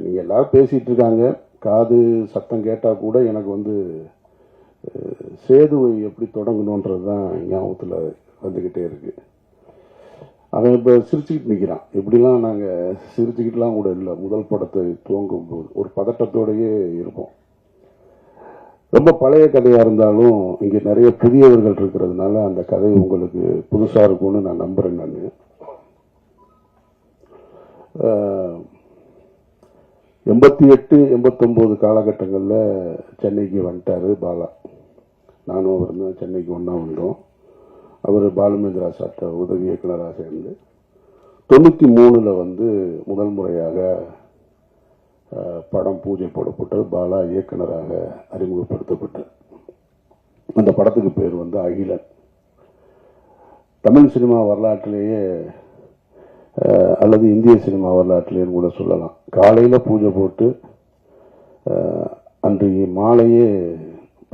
நீங்கள் எல்லாரும் பேசிகிட்டு இருக்காங்க, காது சத்தம் கேட்டால் கூட எனக்கு வந்து சேதுவை எப்படி தொடங்கணுன்றது தான் ஞாபகத்தில் வந்துக்கிட்டே இருக்குது. அவன் இப்போ சிரிச்சுக்கிட்டு நிற்கிறான். இப்படிலாம் நாங்கள் சிரிச்சுக்கிட்டுலாம் கூட இல்லை. முதல் படத்தை துவங்கும் போது ஒரு பதட்டத்தோடையே இருப்போம். ரொம்ப பழைய கதையாக இருந்தாலும் இங்கே நிறைய புதியவர்கள் இருக்கிறதுனால அந்த கதை உங்களுக்கு புதுசாக இருக்கும்னு நான் நம்புகிறேன். நான் 88, 89 காலகட்டங்களில் சென்னைக்கு வந்துட்டார் பாலா. நானும் அவர் தான் சென்னைக்கு ஒன்றா வந்தோம். அவர் பாலுமேந்திரா சார்ட்ட உதவி இயக்குனராக சேர்ந்து 93 வந்து முதல் முறையாக படம் பூஜை போடப்பட்டது. பாலா இயக்குனராக அறிமுகப்படுத்தப்பட்டார். அந்த படத்துக்கு பேர் வந்து அகிலன். தமிழ் சினிமா வரலாற்றிலேயே அல்லது இந்திய சினிமா வரலாற்றிலேன்னு கூட சொல்லலாம். காலையில் பூஜை போட்டு அன்றைய மாலையே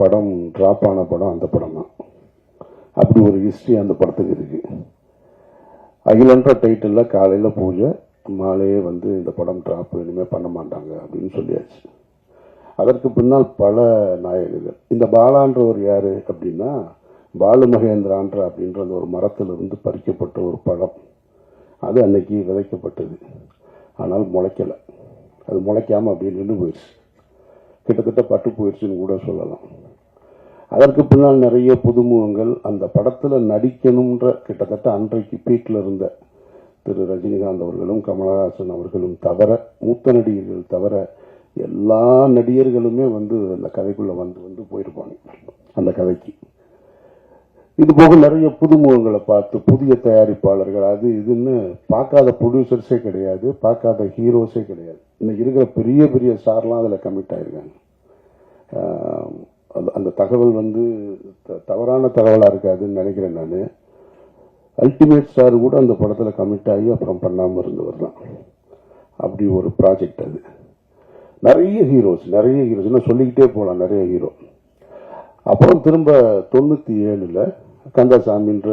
படம் டிராப் ஆன படம் அந்த படம் தான். அப்படி ஒரு ஹிஸ்ட்ரி அந்த படத்துக்கு இருக்கு. அகிலன்ற டைட்டிலில் காலையில் பூஜை, மாலையே வந்து இந்த படம் டிராப் இனிமேல் பண்ண மாட்டாங்க அப்படின்னு சொல்லியாச்சு. அதற்கு பின்னால் பல நாயகர்கள். இந்த பாலான்றவர் யார் அப்படின்னா, பாலு மகேந்திரான்ற அப்படின்ற அந்த ஒரு மரத்திலிருந்து பறிக்கப்பட்ட ஒரு பழம். அது அன்னைக்கு விதைக்கப்பட்டது. ஆனால் முளைக்கலை. அது முளைக்காமல் அப்படியே நின்று போயிடுச்சு. கிட்டத்தட்ட பட்டு போயிடுச்சுன்னு கூட சொல்லலாம். அதற்கு பின்னால் நிறைய புதுமுகங்கள் அந்த படத்தில் நடிக்கணுன்ற கிட்டத்தட்ட அன்றைக்கு பீக்கில் இருந்த திரு ரஜினிகாந்த் அவர்களும் கமலஹாசன் அவர்களும் தவிர, மூத்த நடிகர்கள் தவிர எல்லா நடிகர்களுமே வந்து அந்த கதைக்குள்ளே வந்து போயிருப்பாங்க அந்த கதைக்கு. இது போக நிறைய புதுமுகங்களை பார்த்து புதிய தயாரிப்பாளர்கள் அது இதுன்னு பார்க்காத ப்ரொடியூசர்ஸே கிடையாது, பார்க்காத ஹீரோஸே கிடையாது. இன்னைக்கு இருக்கிற பெரிய பெரிய ஸ்டார்லாம் அதில் கமிட் ஆகிருக்காங்க. அந்த தகவல் வந்து தவறான தகவலாக இருக்காதுன்னு நினைக்கிறேன் நான். அல்டிமேட் ஸ்டார் கூட அந்த படத்தில் கமிட் ஆகி அப்புறம் பண்ணாமல் இருந்தவர் தான். அப்படி ஒரு ப்ராஜெக்ட் அது. நிறைய ஹீரோஸ் இன்னும் சொல்லிக்கிட்டே போகலாம், நிறைய ஹீரோ. அப்புறம் திரும்ப 97 கந்தசாமின்ற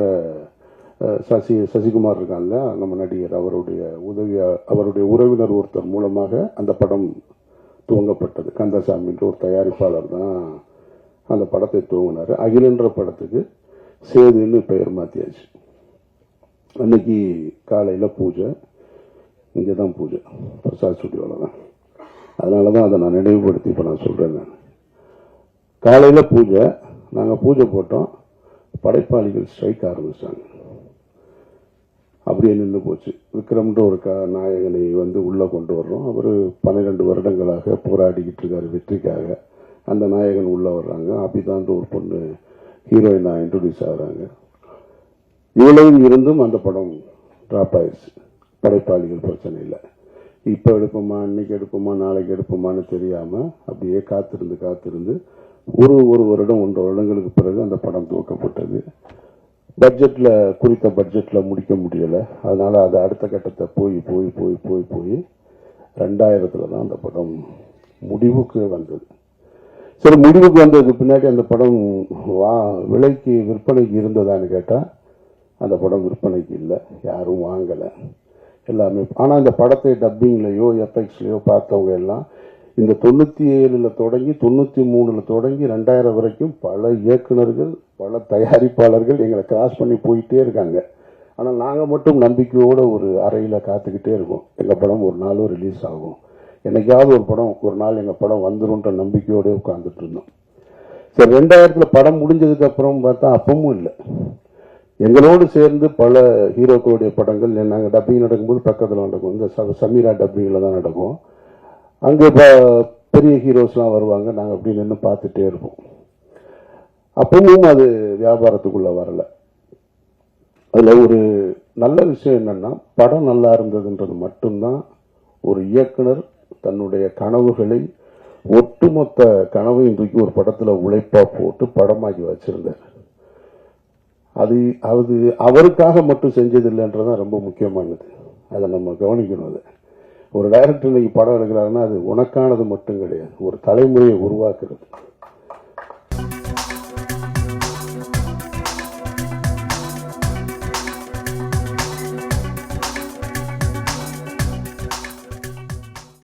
சசிகுமார் இருக்கான்ல நம்ம நடிகர், அவருடைய உறவினர் ஒருத்தர் மூலமாக அந்த படம் துவங்கப்பட்டது. கந்தசாமின்ற ஒரு தயாரிப்பாளர் தான் அந்த படத்தை துவங்கினார். அகிலன்ற படத்துக்கு சேதுன்னு பெயர் மாற்றியாச்சு. அன்னைக்கு காலையில் பூஜை, இங்கே தான் பூஜை, பிரசாத் ஸ்டுடியோவில் தான். அதனால தான் அதை நான் நினைவுபடுத்தி இப்போ நான் சொல்கிறேன். நான் காலையில் பூஜை, நாங்கள் பூஜை போட்டோம். படைப்பாளிகள் ஸ்ட்ரைக் ஆரம்பிச்சிட்டாங்க. அப்படியே நின்று போச்சு. விக்ரம்ன்ற ஒரு நாயகனை வந்து உள்ளே கொண்டு வர்றோம். அவர் 12 வருடங்களாக போராடிக்கிட்டு இருக்காரு வெற்றிக்காக. அந்த நாயகன் உள்ளே வர்றாங்க. அபிதான்ற ஒரு பொண்ணு ஹீரோயினாக இன்ட்ரடியூஸ் ஆகிறாங்க. இவ்வளவும் இருந்தும் அந்த படம் ட்ராப் ஆயிடுச்சு. படைப்பாளிகள் பிரச்சனை இல்லை. இப்போ எடுப்போமா, இன்னைக்கு எடுப்போமா, நாளைக்கு எடுப்போமான்னு தெரியாமல் அப்படியே காத்திருந்து ஒரு வருடம் 1.5 வருடங்களுக்கு பிறகு அந்த படம் துவக்கப்பட்டது. குறித்த பட்ஜெட்டில் முடிக்க முடியலை. அதனால் அது அடுத்த கட்டத்தை போய் 2000 தான் அந்த படம் முடிவுக்கு வந்தது. சரி, முடிவுக்கு வந்ததுக்கு பின்னாடி அந்த படம் விலைக்கு விற்பனைக்கு இருந்ததான்னு கேட்டால் அந்த படம் விற்பனைக்கு இல்லை, யாரும் வாங்கலை எல்லாமே. ஆனால் இந்த படத்தை டப்பிங்லேயோ எஃபெக்ட்ஸ்லையோ பார்த்தவங்க எல்லாம் இந்த 97 தொடங்கி 93 தொடங்கி 2000 வரைக்கும் பல இயக்குனர்கள், பல தயாரிப்பாளர்கள் எங்களை கிராஸ் பண்ணி போயிட்டே இருக்காங்க. ஆனால் நாங்கள் மட்டும் நம்பிக்கையோடு ஒரு அறையில் காத்துக்கிட்டே இருக்கோம். எங்கள் படம் ஒரு நாளும் ரிலீஸ் ஆகும், என்னைக்காவது ஒரு நாள் எங்கள் படம் வந்துருன்ற நம்பிக்கையோடு உட்காந்துட்டு இருந்தோம். சரி, 2000 படம் முடிஞ்சதுக்கு அப்புறம் பார்த்தா அப்பவும் இல்லை. எங்களோடு சேர்ந்து பல ஹீரோக்களுடைய படங்கள் நாங்கள் டப்பிங் நடக்கும்போது பக்கத்தில் நடக்கும். இந்த சமீரா டப்பிங்கில் தான் நடக்கும். அங்கே பெரிய ஹீரோஸ்லாம் வருவாங்க. நாங்கள் அப்படி நின்று பார்த்துட்டே இருப்போம். அப்பவும் அது வியாபாரத்துக்குள்ளே வரலை. அதில் ஒரு நல்ல விஷயம் என்னென்னா, படம் நல்லா இருந்ததுன்றது மட்டும்தான் ஒரு இயக்குனர் தன்னுடைய கனவுகளை, ஒட்டுமொத்த கனவையும் தூக்கி ஒரு படத்தில் உழைப்பாக போட்டு படமாக்கி வச்சுருந்தார். அது அவருக்காக மட்டும் செஞ்சதில்லைன்றதான் ரொம்ப முக்கியமானது. அதை நம்ம கவனிக்கணும். அது ஒரு டைரக்டர் இன்னைக்கு படம் எடுக்கிறாருன்னா அது உனக்கானது மட்டும் கிடையாது, ஒரு தலைமுறையை உருவாக்குறது.